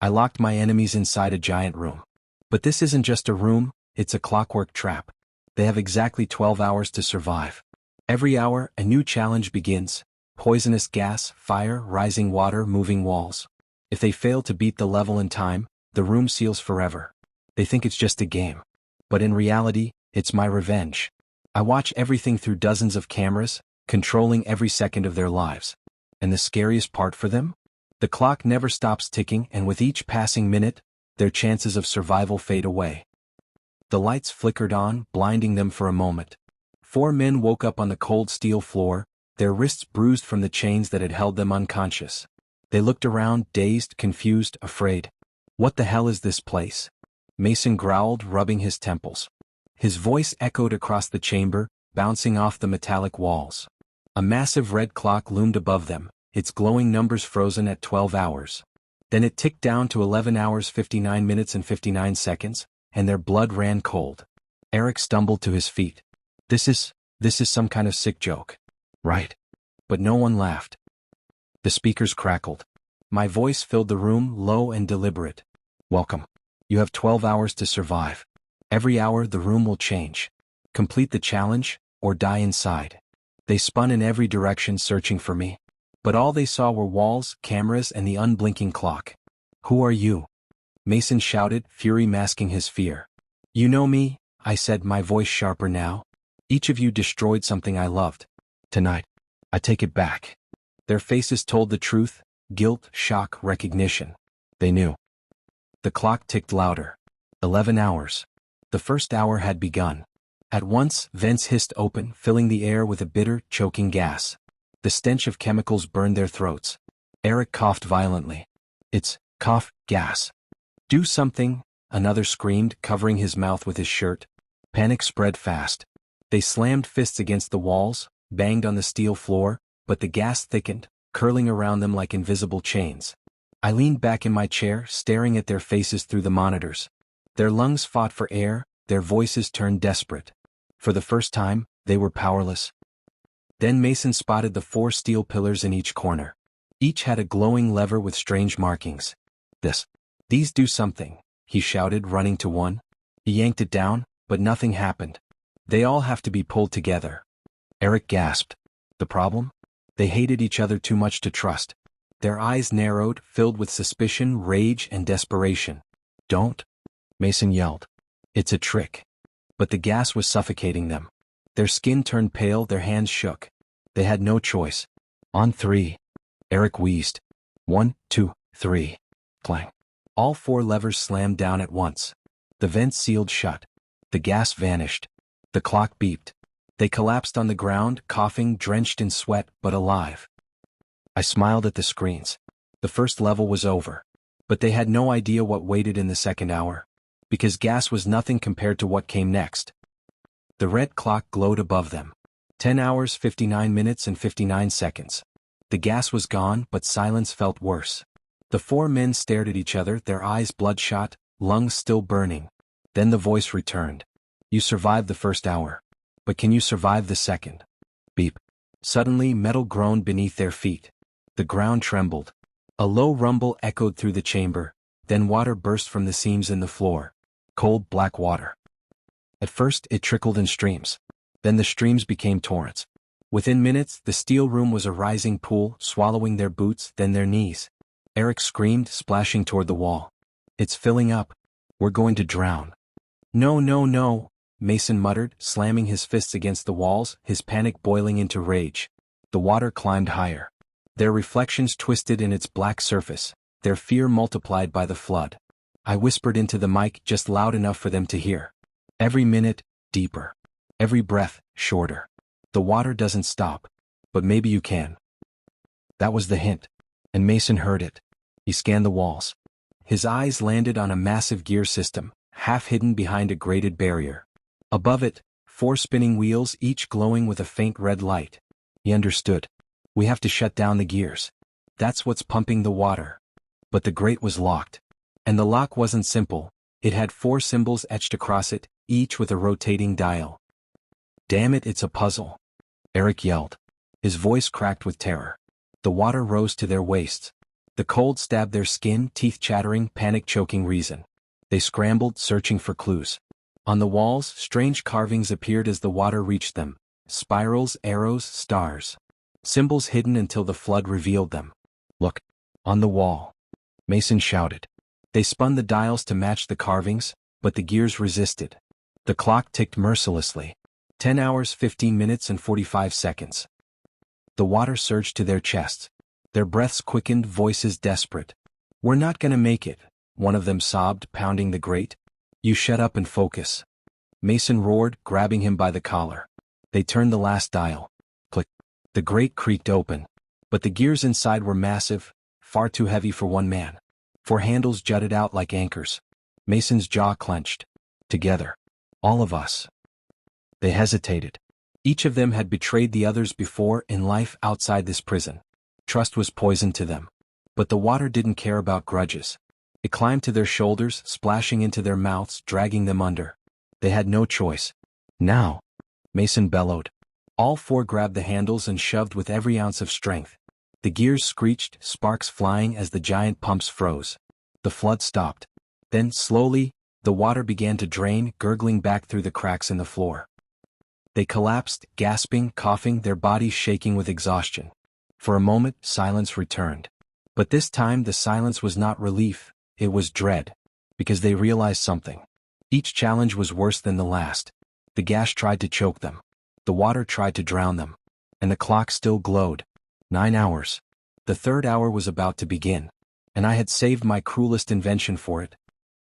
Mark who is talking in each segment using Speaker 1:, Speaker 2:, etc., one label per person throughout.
Speaker 1: I locked my enemies inside a giant room. But this isn't just a room, it's a clockwork trap. They have exactly 12 hours to survive. Every hour, a new challenge begins. Poisonous gas, fire, rising water, moving walls. If they fail to beat the level in time, the room seals forever. They think it's just a game. But in reality, it's my revenge. I watch everything through dozens of cameras, controlling every second of their lives. And the scariest part for them? The clock never stops ticking, and with each passing minute, their chances of survival fade away. The lights flickered on, blinding them for a moment. 4 men woke up on the cold steel floor, their wrists bruised from the chains that had held them unconscious. They looked around, dazed, confused, afraid. What the hell is this place? Mason growled, rubbing his temples. His voice echoed across the chamber, bouncing off the metallic walls. A massive red clock loomed above them, its glowing numbers frozen at 12 hours. Then it ticked down to 11 hours 59 minutes and 59 seconds, and their blood ran cold. Eric stumbled to his feet. This is some kind of sick joke. Right. But no one laughed. The speakers crackled. My voice filled the room, low and deliberate. Welcome. You have 12 hours to survive. Every hour the room will change. Complete the challenge, or die inside. They spun in every direction searching for me. But all they saw were walls, cameras, and the unblinking clock. Who are you? Mason shouted, fury masking his fear. You know me, I said, my voice sharper now. Each of you destroyed something I loved. Tonight, I take it back. Their faces told the truth, guilt, shock, recognition. They knew. The clock ticked louder. 11 hours. The first hour had begun. At once, vents hissed open, filling the air with a bitter, choking gas. The stench of chemicals burned their throats. Eric coughed violently. It's gas. Do something, another screamed, covering his mouth with his shirt. Panic spread fast. They slammed fists against the walls, banged on the steel floor, but the gas thickened, curling around them like invisible chains. I leaned back in my chair, staring at their faces through the monitors. Their lungs fought for air, their voices turned desperate. For the first time, they were powerless. Then Mason spotted the 4 steel pillars in each corner. Each had a glowing lever with strange markings. These do something, he shouted, running to one. He yanked it down, but nothing happened. They all have to be pulled together. Eric gasped. The problem? They hated each other too much to trust. Their eyes narrowed, filled with suspicion, rage, and desperation. Don't, Mason yelled. It's a trick. But the gas was suffocating them. Their skin turned pale, their hands shook. They had no choice. On 3. Eric wheezed. 1, 2, 3. Clang. All 4 levers slammed down at once. The vents sealed shut. The gas vanished. The clock beeped. They collapsed on the ground, coughing, drenched in sweat, but alive. I smiled at the screens. The first level was over. But they had no idea what waited in the second hour. Because gas was nothing compared to what came next. The red clock glowed above them. 10 hours 59 minutes and 59 seconds. The gas was gone, but silence felt worse. The 4 men stared at each other, their eyes bloodshot, lungs still burning. Then the voice returned. You survived the first hour. But can you survive the second? Beep. Suddenly, metal groaned beneath their feet. The ground trembled. A low rumble echoed through the chamber, then water burst from the seams in the floor. Cold, black water. At first, it trickled in streams. Then the streams became torrents. Within minutes, the steel room was a rising pool, swallowing their boots, then their knees. Eric screamed, splashing toward the wall. It's filling up. We're going to drown. No, no, no, Mason muttered, slamming his fists against the walls, his panic boiling into rage. The water climbed higher. Their reflections twisted in its black surface, their fear multiplied by the flood. I whispered into the mic just loud enough for them to hear. Every minute, deeper. Every breath, shorter. The water doesn't stop. But maybe you can. That was the hint. And Mason heard it. He scanned the walls. His eyes landed on a massive gear system, half hidden behind a grated barrier. Above it, 4 spinning wheels, each glowing with a faint red light. He understood. We have to shut down the gears. That's what's pumping the water. But the grate was locked. And the lock wasn't simple. It had 4 symbols etched across it, each with a rotating dial. Damn it, it's a puzzle. Eric yelled. His voice cracked with terror. The water rose to their waists. The cold stabbed their skin, teeth chattering, panic choking reason. They scrambled, searching for clues. On the walls, strange carvings appeared as the water reached them. Spirals, arrows, stars. Symbols hidden until the flood revealed them. "Look! On the wall!" Mason shouted. They spun the dials to match the carvings, but the gears resisted. The clock ticked mercilessly. 10 hours, 15 minutes and 45 seconds. The water surged to their chests. Their breaths quickened, voices desperate. "We're not gonna make it," one of them sobbed, pounding the grate. "You shut up and focus," Mason roared, grabbing him by the collar. They turned the last dial. Click. The grate creaked open. But the gears inside were massive, far too heavy for one man. 4 handles jutted out like anchors. Mason's jaw clenched. "Together. All of us." They hesitated. Each of them had betrayed the others before in life outside this prison. Trust was poison to them. But the water didn't care about grudges. It climbed to their shoulders, splashing into their mouths, dragging them under. They had no choice. "Now!" Mason bellowed. All 4 grabbed the handles and shoved with every ounce of strength. The gears screeched, sparks flying as the giant pumps froze. The flood stopped. Then, slowly, the water began to drain, gurgling back through the cracks in the floor. They collapsed, gasping, coughing, their bodies shaking with exhaustion. For a moment, silence returned. But this time the silence was not relief, it was dread. Because they realized something. Each challenge was worse than the last. The gas tried to choke them. The water tried to drown them. And the clock still glowed. 9 hours. The 3rd hour was about to begin. And I had saved my cruelest invention for it.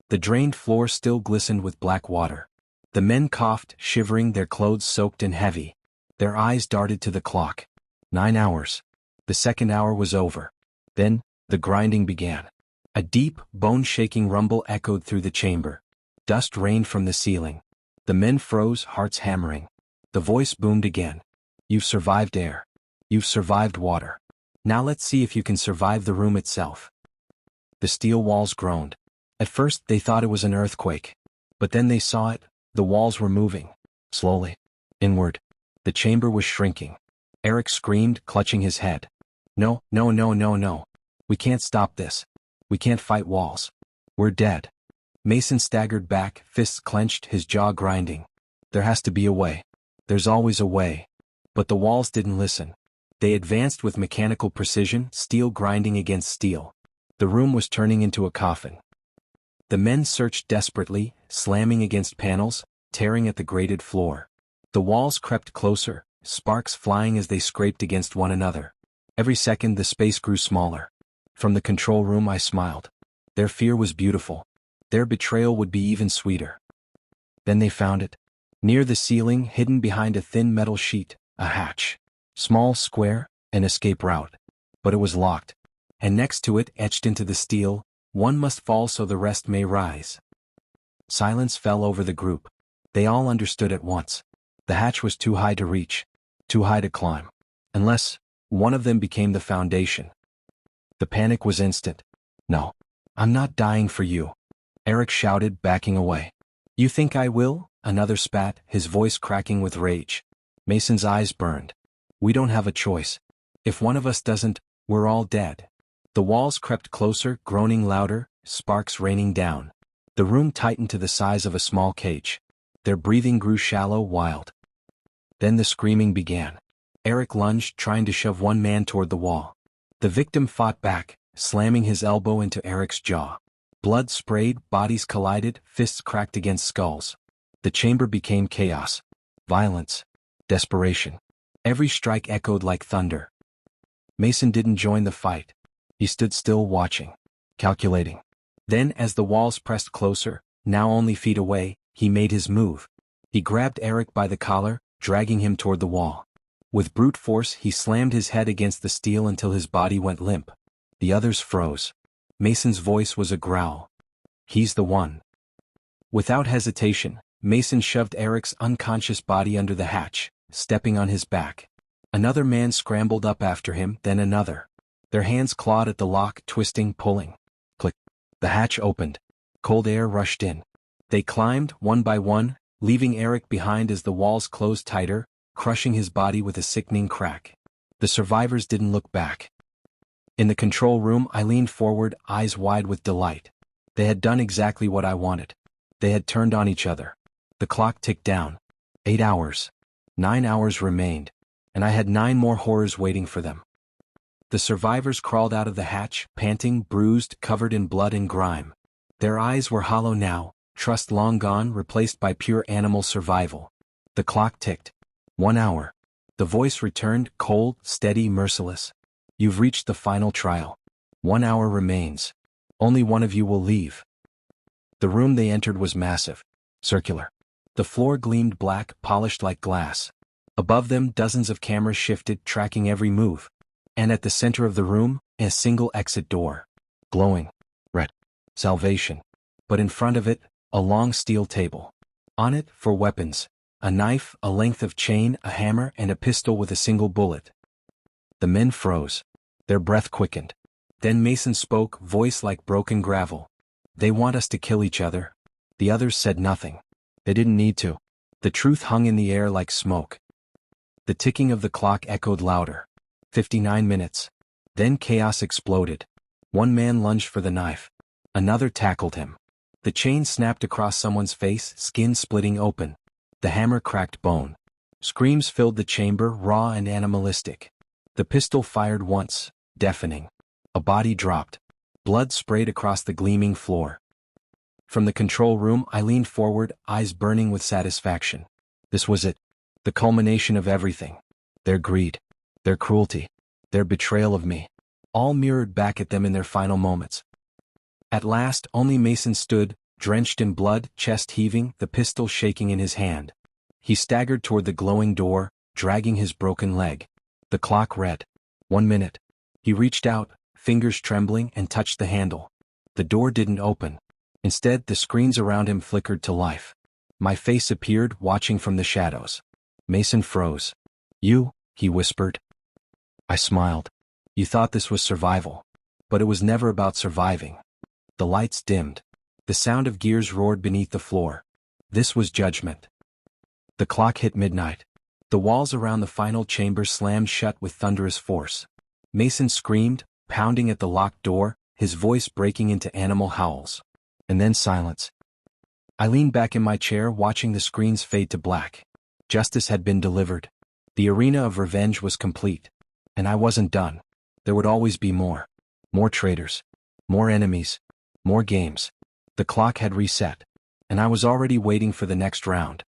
Speaker 1: The drained floor still glistened with black water. The men coughed, shivering, their clothes soaked and heavy. Their eyes darted to the clock. 9 hours. The 2nd hour was over. Then, the grinding began. A deep, bone-shaking rumble echoed through the chamber. Dust rained from the ceiling. The men froze, hearts hammering. The voice boomed again. "You've survived air. You've survived water. Now let's see if you can survive the room itself." The steel walls groaned. At first they thought it was an earthquake. But then they saw it. The walls were moving. Slowly. Inward. The chamber was shrinking. Eric screamed, clutching his head. "No, no, no, no, no. We can't stop this. We can't fight walls. We're dead." Mason staggered back, fists clenched, his jaw grinding. "There has to be a way. There's always a way." But the walls didn't listen. They advanced with mechanical precision, steel grinding against steel. The room was turning into a coffin. The men searched desperately, slamming against panels, tearing at the grated floor. The walls crept closer, sparks flying as they scraped against one another. Every second the space grew smaller. From the control room I smiled. Their fear was beautiful. Their betrayal would be even sweeter. Then they found it. Near the ceiling, hidden behind a thin metal sheet, a hatch. Small, square, an escape route. But it was locked. And next to it, etched into the steel, "One must fall so the rest may rise." Silence fell over the group. They all understood at once. The hatch was too high to reach. Too high to climb. Unless one of them became the foundation. The panic was instant. "No. I'm not dying for you," Eric shouted, backing away. "You think I will?" Another spat, his voice cracking with rage. Mason's eyes burned. "We don't have a choice. If one of us doesn't, we're all dead." The walls crept closer, groaning louder, sparks raining down. The room tightened to the size of a small cage. Their breathing grew shallow, wild. Then the screaming began. Eric lunged, trying to shove one man toward the wall. The victim fought back, slamming his elbow into Eric's jaw. Blood sprayed, bodies collided, fists cracked against skulls. The chamber became chaos. Violence. Desperation. Every strike echoed like thunder. Mason didn't join the fight. He stood still, watching. Calculating. Then, as the walls pressed closer, now only feet away, he made his move. He grabbed Eric by the collar, dragging him toward the wall. With brute force, he slammed his head against the steel until his body went limp. The others froze. Mason's voice was a growl. "He's the one." Without hesitation, Mason shoved Eric's unconscious body under the hatch, stepping on his back. Another man scrambled up after him, then another. Their hands clawed at the lock, twisting, pulling. Click. The hatch opened. Cold air rushed in. They climbed, one by one, leaving Eric behind as the walls closed tighter, crushing his body with a sickening crack. The survivors didn't look back. In the control room, I leaned forward, eyes wide with delight. They had done exactly what I wanted. They had turned on each other. The clock ticked down. 8 hours. 9 hours remained, and I had 9 more horrors waiting for them. The survivors crawled out of the hatch, panting, bruised, covered in blood and grime. Their eyes were hollow now, trust long gone, replaced by pure animal survival. The clock ticked. 1 hour. The voice returned, cold, steady, merciless. You've reached the final trial. 1 hour remains. Only one of you will leave. The room they entered was massive, circular. The floor gleamed black, polished like glass. Above them, dozens of cameras shifted, tracking every move. And at the center of the room, a single exit door. Glowing. Red. Salvation. But in front of it, a long steel table. On it, for weapons, a knife, a length of chain, a hammer, and a pistol with a single bullet. The men froze. Their breath quickened. Then Mason spoke, voice like broken gravel. They want us to kill each other. The others said nothing. They didn't need to. The truth hung in the air like smoke. The ticking of the clock echoed louder. 59 minutes. Then chaos exploded. One man lunged for the knife. Another tackled him. The chain snapped across someone's face, skin splitting open. The hammer cracked bone. Screams filled the chamber, raw and animalistic. The pistol fired once, deafening. A body dropped. Blood sprayed across the gleaming floor. From the control room, I leaned forward, eyes burning with satisfaction. This was it. The culmination of everything. Their greed. Their cruelty. Their betrayal of me. All mirrored back at them in their final moments. At last, only Mason stood, drenched in blood, chest heaving, the pistol shaking in his hand. He staggered toward the glowing door, dragging his broken leg. The clock read. 1 minute. He reached out, fingers trembling, and touched the handle. The door didn't open. Instead, the screens around him flickered to life. My face appeared, watching from the shadows. Mason froze. You, he whispered. I smiled. You thought this was survival. But it was never about surviving. The lights dimmed. The sound of gears roared beneath the floor. This was judgment. The clock hit midnight. The walls around the final chamber slammed shut with thunderous force. Mason screamed, pounding at the locked door, his voice breaking into animal howls. And then silence. I leaned back in my chair, watching the screens fade to black. Justice had been delivered. The arena of revenge was complete. And I wasn't done. There would always be more. More traitors. More enemies. More games. The clock had reset. And I was already waiting for the next round.